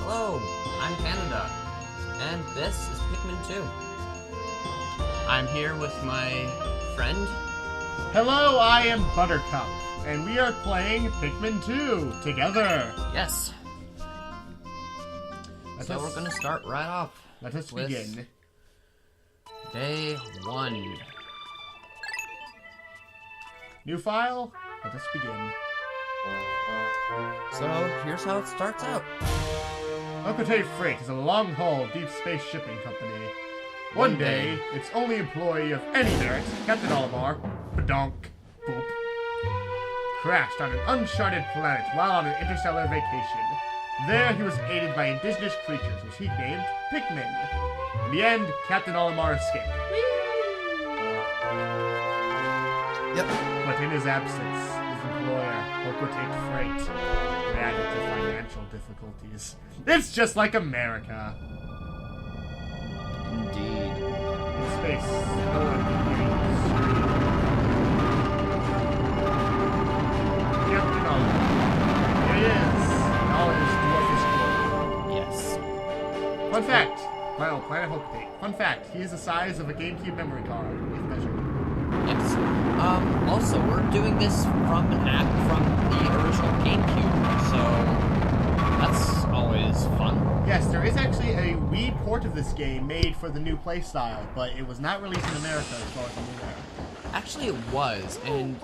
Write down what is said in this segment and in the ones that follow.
Hello, I'm Canadaatk, and this is Pikmin 2. I'm here with my friend. Hello, I am Buttercup, and we are playing Pikmin 2 together. Yes. So we're gonna start right off. Let us begin. Day 1. New file? Let us begin. So here's how it starts out. Okate Freight is a long-haul deep space shipping company. One day, its only employee of any merit, Captain Olimar, Badonk, Boop, crashed on an uncharted planet while on an interstellar vacation. There he was aided by indigenous creatures, which he named Pikmin. In the end, Captain Olimar escaped. Yep. But in his absence, his employer, Okate Freight, ran into financial difficulties. It's just like America. Indeed. In space, no one can hear you scream. Captain Olimar. Here he is. In all his dwarfish glory. Yes. Fun fact. Well, Planet Okate. Fun fact. He is the size of a GameCube memory card, if measured. Yes. Also, we're doing this from an app from the original GameCube, so that's always fun. Yes, there is actually a Wii port of this game made for the new playstyle, but it was not released in America as far as I'm aware. Actually, it was, and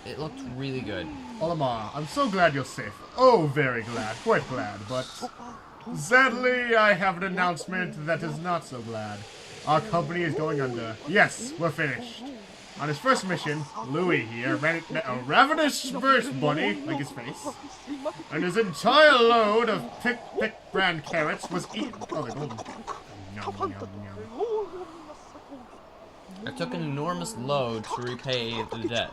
it looked really good. Olimar, I'm so glad you're safe. Oh, very glad. Quite glad, but sadly, I have an announcement that is not so glad. Our company is going under. Yes, we're finished. On his first mission, Louis here ran a ravenous first bunny, like his face, and his entire load of Pick brand carrots was eaten. Oh, they're golden. Yum, yum, yum. I took an enormous load to repay the debt.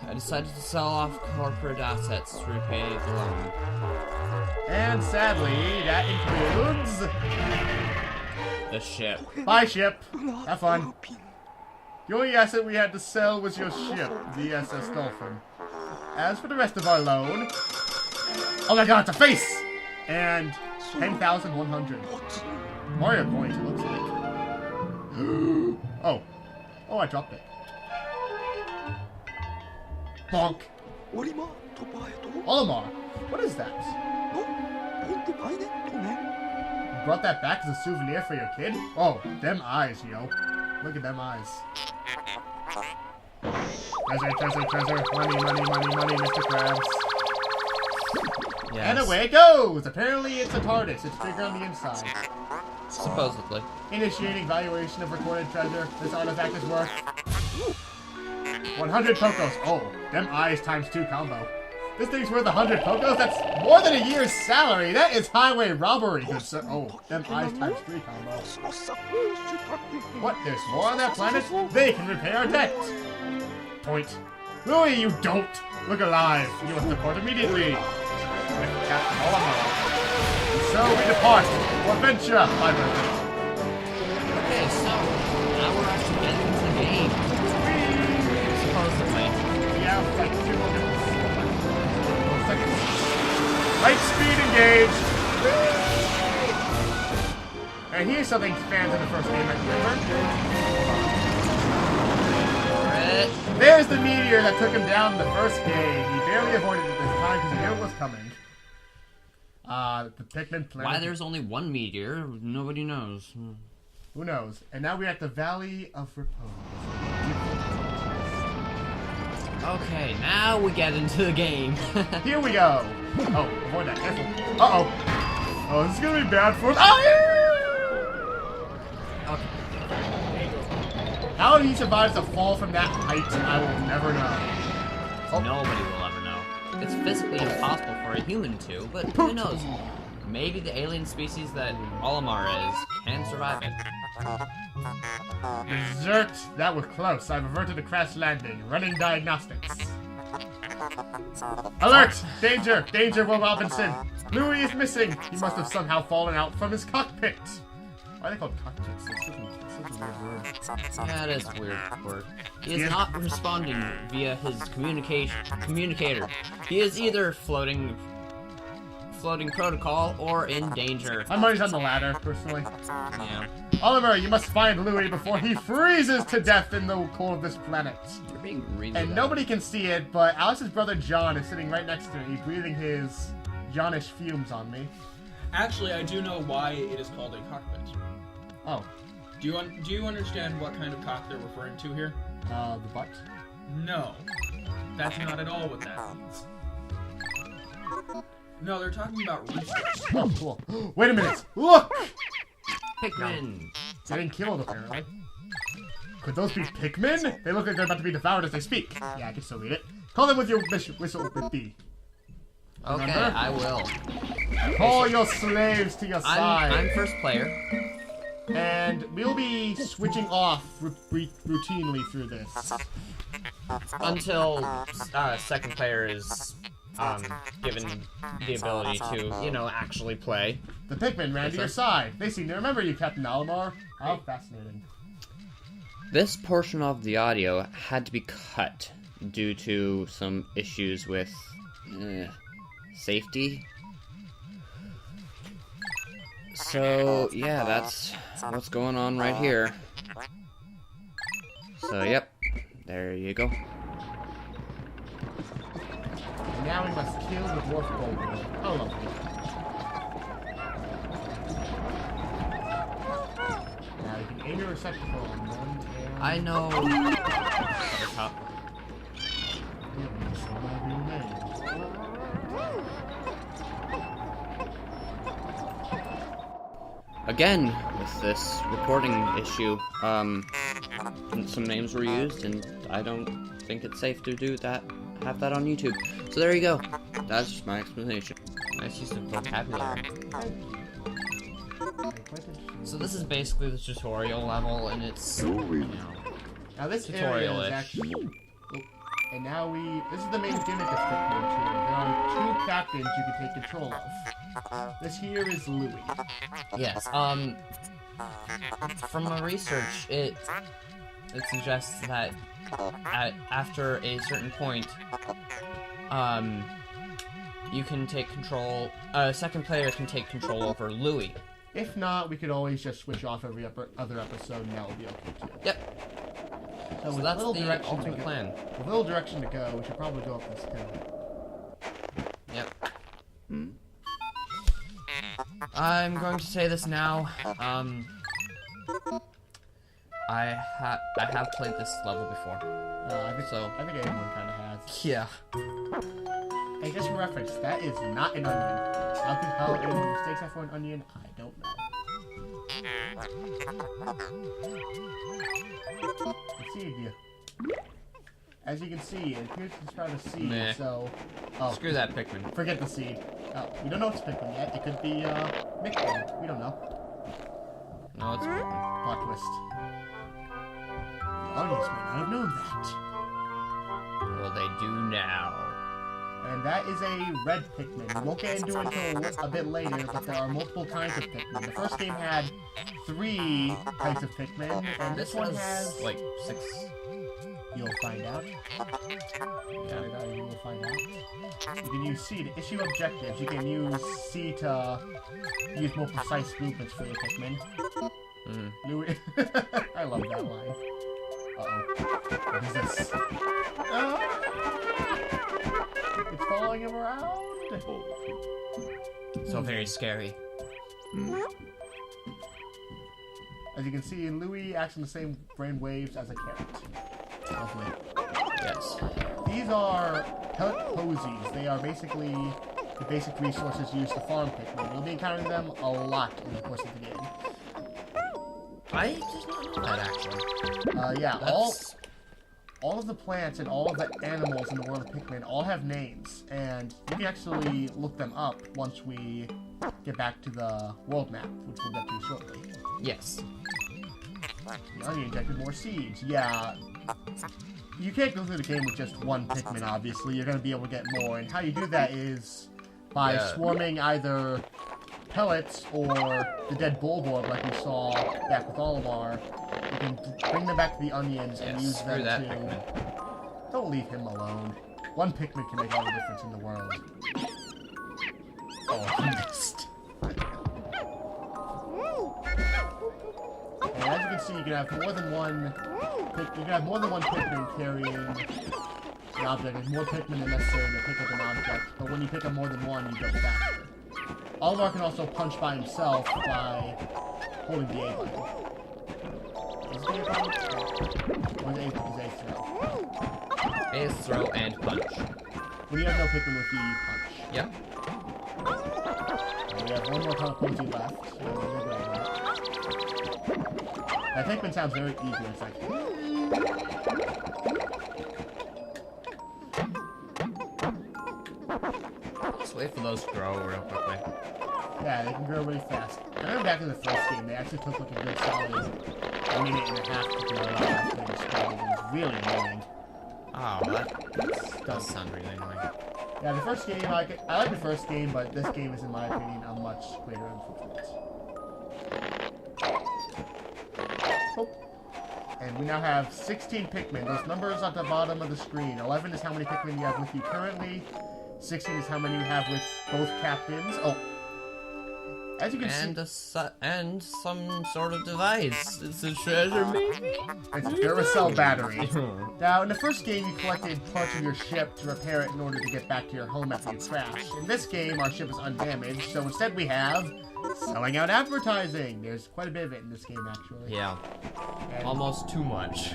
I decided to sell off corporate assets to repay the loan. And sadly, that includes The ship. Bye, ship. Have fun. The only asset we had to sell was your ship, the SS Dolphin. As for the rest of our loan... Oh my god, it's a face! And 10,100. Mario coins, it looks like. Oh. Oh, I dropped it. Bonk. Olimar, what is that? You brought that back as a souvenir for your kid? Oh, them eyes, yo. Look at them eyes. Treasure, treasure, treasure. Money, money, money, money, Mr. Krabs. Yes. And away it goes! Apparently it's a TARDIS. It's bigger on the inside. Supposedly. Initiating valuation of recorded treasure. This artifact is worth 100 Pokos. Oh, them eyes times 2 combo. This thing's worth 100 Pokos? That's more than a year's salary! That is highway robbery, good sir. Oh, them eyes times 3 combo. What? There's more on that planet? They can repay our debt! Point. Louis, you don't! Look alive! You must depart immediately! With Captain Olimar. And so we depart! For adventure, my brother! Okay, so now we're actually getting into the game. Supposedly. Yeah, like 2 seconds. Light speed engage! And here's something fans of the first game might remember. There's the meteor that took him down in the first game. He barely avoided it this time because he knew it was coming. The Pikmin planet. Why there's only one meteor, nobody knows. Who knows? And now we're at the Valley of Repose. Okay, now we get into the game. Here we go. Oh, avoid that. Careful. Uh-oh. Oh, this is going to be bad for us. Oh, yeah! Okay. How he survives a fall from that height, I will never know. Oh. Nobody will ever know. It's physically impossible for a human to, but who knows? Maybe the alien species that Olimar is can survive it. Desert. That was close. I've averted a crash landing. Running diagnostics. Alert! Danger! Danger, Will Robinson! Louis is missing! He must have somehow fallen out from his cockpit. Why are they called cockpits? It's such a weird word. Yeah, it is a weird word. He is not responding via his communicator. He is either floating exploding protocol or in danger. My money's on the latter, personally. Yeah. Oliver, you must find Louis before he freezes to death in the cold of this planet. You're being really And loud. nobody can see it, but Alex's brother John is sitting right next to me, breathing his Johnish fumes on me. Actually, I do know why it is called a cockpit. Oh, Do you understand what kind of cock they're referring to here? the butt? No. That's not at all what that means. No, they're talking about research. Oh, cool. Wait a minute. Look! Pikmin. They didn't kill it, apparently. Could those be Pikmin? They look like they're about to be devoured as they speak. Yeah, I can still read it. Call them with your whistle with B. Okay, Remember? I will. Call your slaves to your side. I'm first player. And we'll be switching off routinely through this. Until second player is given the ability to, you know, actually play. The Pikmin ran to your side. They seem to remember you, Captain Alamar. How fascinating. This portion of the audio had to be cut due to some issues with safety. So, yeah, that's what's going on right here. So, yep, there you go. And now we must kill the dwarf boulder. Oh, lovely. Now you can aim your receptacle on one and... I know. Buttercup. Again, with this recording issue, some names were used, and I don't think it's safe to do that, have that on YouTube. So there you go. That's just my explanation. Nice use of vocabulary. So this is basically the tutorial level, and it's, you know, Now this area is tutorial-ish. actually... Oh, and now this is the main gimmick of Pikmin 2. There are 2 captains you can take control of. This here is Louis. Yes, from my research, it suggests that after a certain point, you can take control, second player can take control over Louis. If not, we could always just switch off every other episode and that will be okay too. Yep. So So with that's little the direction to ultimate go, plan. with little direction to go, we should probably go up this hill. Yep. I'm going to say this now. I have played this level before. I think So- I think everyone kind of has. Yeah. Hey, just for reference, that is not an onion. How any mistakes are for an onion, I don't know. Let's see you. As you can see, it appears to sprout a seed, Meh. so... Oh, Screw that Pikmin. forget the seed. Oh, we don't know it's Pikmin yet. It could be, Pikmin. We don't know. No, it's Pikmin. Plot twist. The audience might not have known that. Well, they do now. And that is a red Pikmin. We won't get into it until a bit later, but there are multiple kinds of Pikmin. The first game had 3 types of Pikmin, and this one has... like 6. You'll find out. Yeah. You will find out. You can use C to issue objectives. You can use C to use more precise movements for your Pikmin. Louis... I love that line. Uh-oh. What is this? It's following him around. So very scary. As you can see, Louis acts on the same brain waves as a carrot. Lovely. Yes. These are pellet posies. They are basically the basic resources used to farm Pikmin. You'll be encountering them a lot in the course of the game. I did not know that, actually. Yeah, That's... all of the plants and all of the animals in the world of Pikmin all have names, and you can actually look them up once we get back to the world map, which we'll get to shortly. Yes. Now you injected more seeds. Yeah. You can't go through the game with just one Pikmin, obviously. You're going to be able to get more, and how you do that is by swarming either pellets or the dead Bulborb like we saw back with Olimar. You can bring them back to the onions and use them that to... Pikmin. Don't leave him alone. One Pikmin can make all the difference in the world. Oh, he missed. And as you can see, you can have more than one. You can have more than one Pikmin carrying an object. There's more Pikmin than necessary to pick up an object, but when you pick up more than one, you go faster. Olimar can also punch by himself by holding the A button. Is it A button? Or is A throw? A is throw and punch. When you have no Pikmin with you, you punch. Yep. We have one more Teleporty left, so we're gonna grab that. That Pikmin sounds very eager. It's like, Let's wait for those to grow real quickly. yeah, they can grow really fast. I remember back in the first game, they actually took like a good solid minute and a half to grow out after they started. It was really annoying. Oh, that does sound really annoying. Yeah, the first game, I like the first game, but this game is, in my opinion, a much greater improvement. Oh. And we now have 16 Pikmin. Those numbers at the bottom of the screen. 11 is how many Pikmin you have with you currently. 16 is how many you have with both captains. Oh. As you can see... And some sort of device. It's a treasure, maybe? It's a Duracell battery. Now, in the first game, you collected parts of your ship to repair it in order to get back to your home after you crashed. In this game, our ship is undamaged, so instead we have selling out advertising. There's quite a bit of it in this game, actually. Yeah. And Almost too much.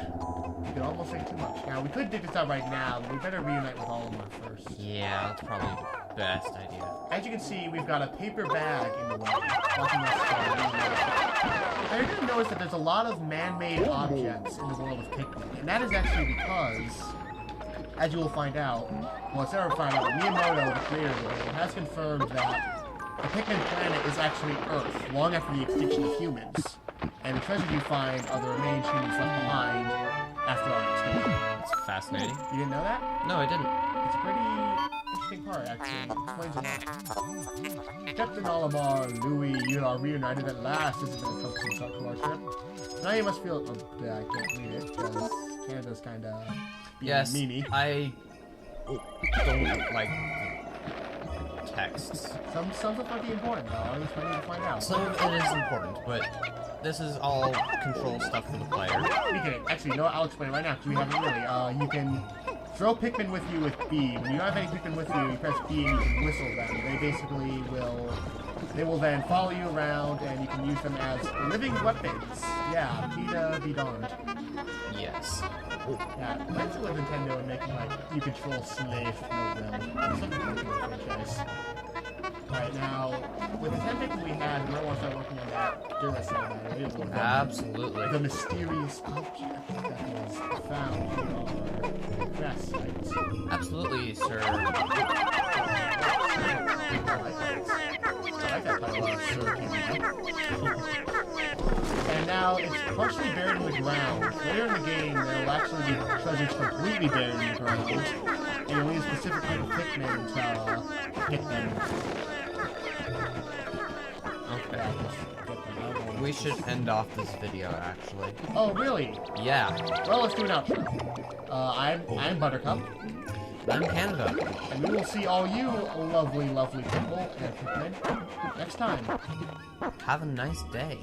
you could almost say too much. Now, we could dig this out right now, but we better reunite with Olimar first. Yeah, that's probably the best idea. As you can see, we've got a paper bag in the way, blocking us from reuniting. Now, you're going to notice that there's a lot of man-made objects in the world of Pikmin, and that is actually because, as you will find out, well, it's never find out, Miyamoto, the creator of the game, has confirmed that the Pikmin planet is actually Earth, long after the extinction of humans. And the treasures you find are the remains humans left behind after our extinction. It's fascinating. You didn't know that? No, I didn't. It's a pretty interesting part, actually. It explains a lot. Captain Olimar, Louis, you are reunited at last. This has been a comforting start to our trip. Now you must feel... Oh, yeah, I can't read it, because Canada's kind of being meanie. I don't like texts. Some stuff might be important, though. At least we need to find out. Some of it is important, but this is all control stuff for the player. Actually, you know what? I'll explain right now, because we haven't really. You can throw Pikmin with you with B. When you don't have any Pikmin with you, you press B and you can whistle them. They basically will... They will then follow you around, and you can use them as living weapons. Yeah, be darned. Yes. Yeah, thanks to Nintendo and making, like, you control slave program. Something like that, franchise. Right now, with the 10 Pikmin we had, we might want to start working on that Duracell battery. Absolutely. The mysterious object that was found in our crash site. Absolutely, sir. I like that title, Sir And now it's partially buried in the ground. Later in the game, there will actually be treasures completely buried in the ground, and you'll need a specific type of Pikmin to get them. Okay. We should end off this video, actually. Oh, really? Yeah. Well, let's do an outro. I'm Buttercup. I'm Canadaatk. And we will see all you lovely, lovely people and Pikmin next time. Have a nice day.